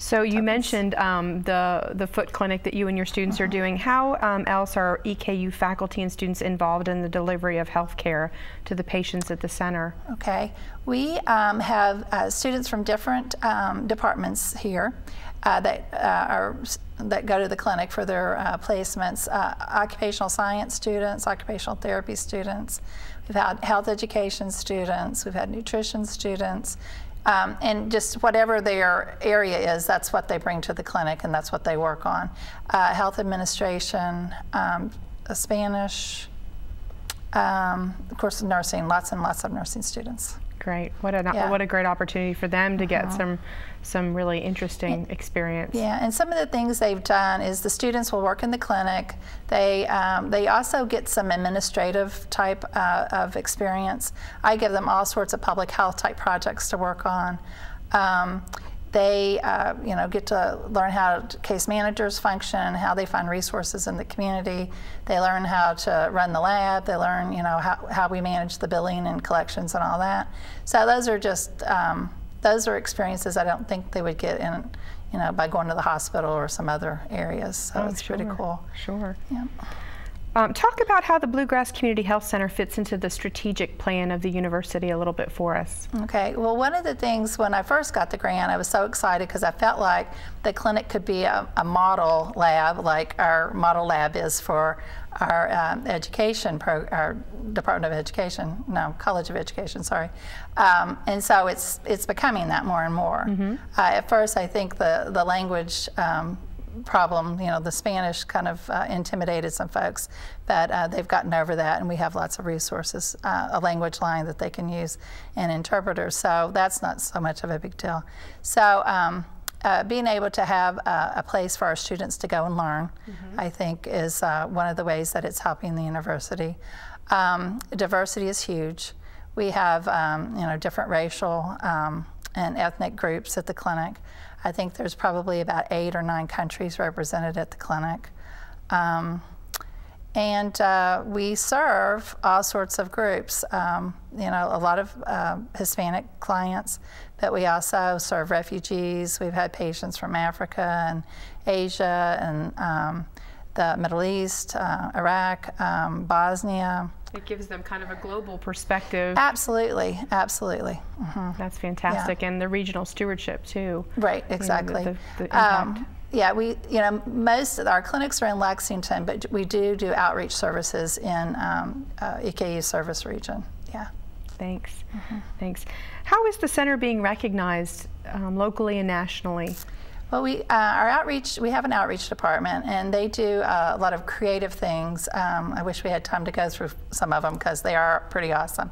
So you mentioned the foot clinic that you and your students are doing. How else are EKU faculty and students involved in the delivery of health care to the patients at the center? Okay, we have students from different departments here that go to the clinic for their placements. Occupational science students, occupational therapy students. We've had health education students. We've had nutrition students. And just whatever their area is, that's what they bring to the clinic, and that's what they work on. Health administration, Spanish, of course nursing, lots and lots of nursing students. Great. What a great opportunity for them to get some really interesting experience. Yeah, and some of the things they've done is the students will work in the clinic. They also get some administrative type of experience. I give them all sorts of public health type projects to work on. They get to learn how case managers function, how they find resources in the community. They learn how to run the lab. They learn how we manage the billing and collections and all that. So those are just those are experiences I don't think they would get in by going to the hospital or some other areas. So it's pretty cool. Sure. Yeah. Talk about how the Bluegrass Community Health Center fits into the strategic plan of the university a little bit for us. Okay, well, one of the things when I first got the grant, I was so excited because I felt like the clinic could be a model lab, like our model lab is for our our Department of Education, no, College of Education, sorry. And so it's becoming that more and more. At first, I think the language problem, the Spanish kind of intimidated some folks, but they've gotten over that, and we have lots of resources, a language line that they can use, and interpreters, so that's not so much of a big deal. So being able to have a place for our students to go and learn, I think is one of the ways that it's helping the university. Diversity is huge. We have different racial and ethnic groups at the clinic. I think there's probably about 8 or 9 countries represented at the clinic. And we serve all sorts of groups, a lot of Hispanic clients, but we also serve refugees. We've had patients from Africa and Asia and the Middle East, Iraq, Bosnia. It gives them kind of a global perspective. Absolutely, absolutely. That's fantastic, and the regional stewardship too. Right, exactly. The impact. Yeah, most of our clinics are in Lexington, but we do outreach services in EKU service region. Yeah. Thanks. Thanks. How is the center being recognized locally and nationally? Well, we have an outreach department, and they do a lot of creative things. I wish we had time to go through some of them because they are pretty awesome.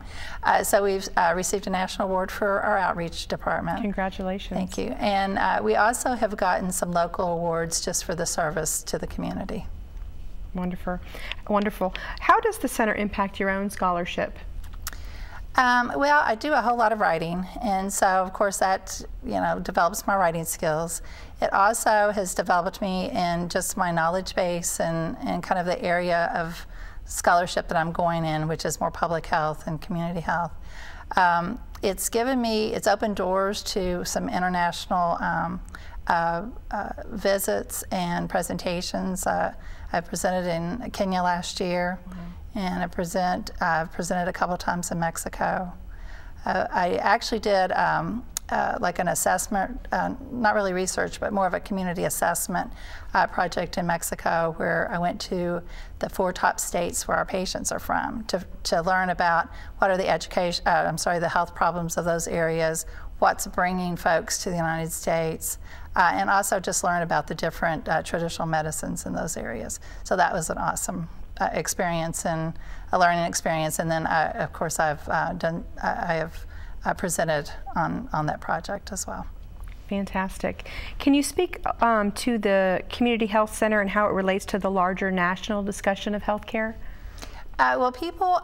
So we've received a national award for our outreach department. Congratulations. Thank you. And we also have gotten some local awards just for the service to the community. Wonderful. Wonderful. How does the center impact your own scholarship? Well, I do a whole lot of writing, and so of course that develops my writing skills. It also has developed me in just my knowledge base and kind of the area of scholarship that I'm going in, which is more public health and community health. It's opened doors to some international visits and presentations. I presented in Kenya last year. And I've presented a couple of times in Mexico. I actually did like an assessment, not really research, but more of a community assessment project in Mexico, where I went to the 4 top states where our patients are from to learn about what are the health problems of those areas, what's bringing folks to the United States, and also just learn about the different traditional medicines in those areas. So that was an awesome experience and a learning experience, and then of course I have presented on that project as well. Fantastic. Can you speak to the Community Health Center and how it relates to the larger national discussion of healthcare? Well, people,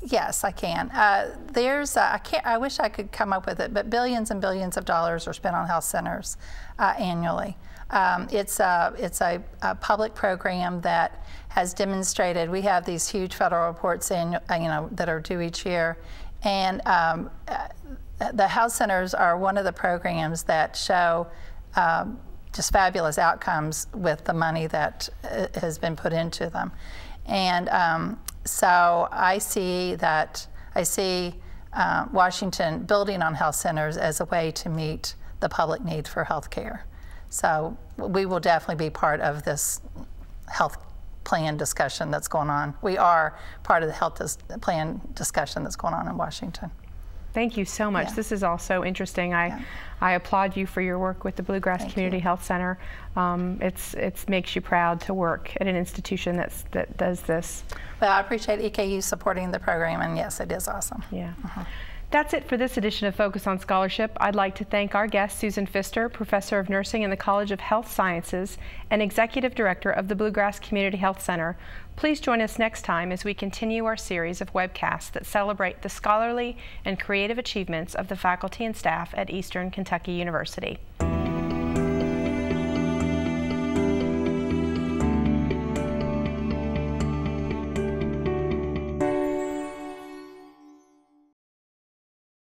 yes, I can. I wish I could come up with it, but billions and billions of dollars are spent on health centers annually. It's a public program that has demonstrated. We have these huge federal reports that are due each year, and the health centers are one of the programs that show just fabulous outcomes with the money that has been put into them. And so I see Washington building on health centers as a way to meet the public need for health care. So we will definitely be part of this health plan discussion that's going on. We are part of the health plan discussion that's going on in Washington. Thank you so much. Yeah. This is all so interesting. I applaud you for your work with the Bluegrass Community Health Center. It makes you proud to work at an institution that does this. Well, I appreciate EKU supporting the program, and yes, it is awesome. Yeah. That's it for this edition of Focus on Scholarship. I'd like to thank our guest, Susan Pfister, Professor of Nursing in the College of Health Sciences and Executive Director of the Bluegrass Community Health Center. Please join us next time as we continue our series of webcasts that celebrate the scholarly and creative achievements of the faculty and staff at Eastern Kentucky University.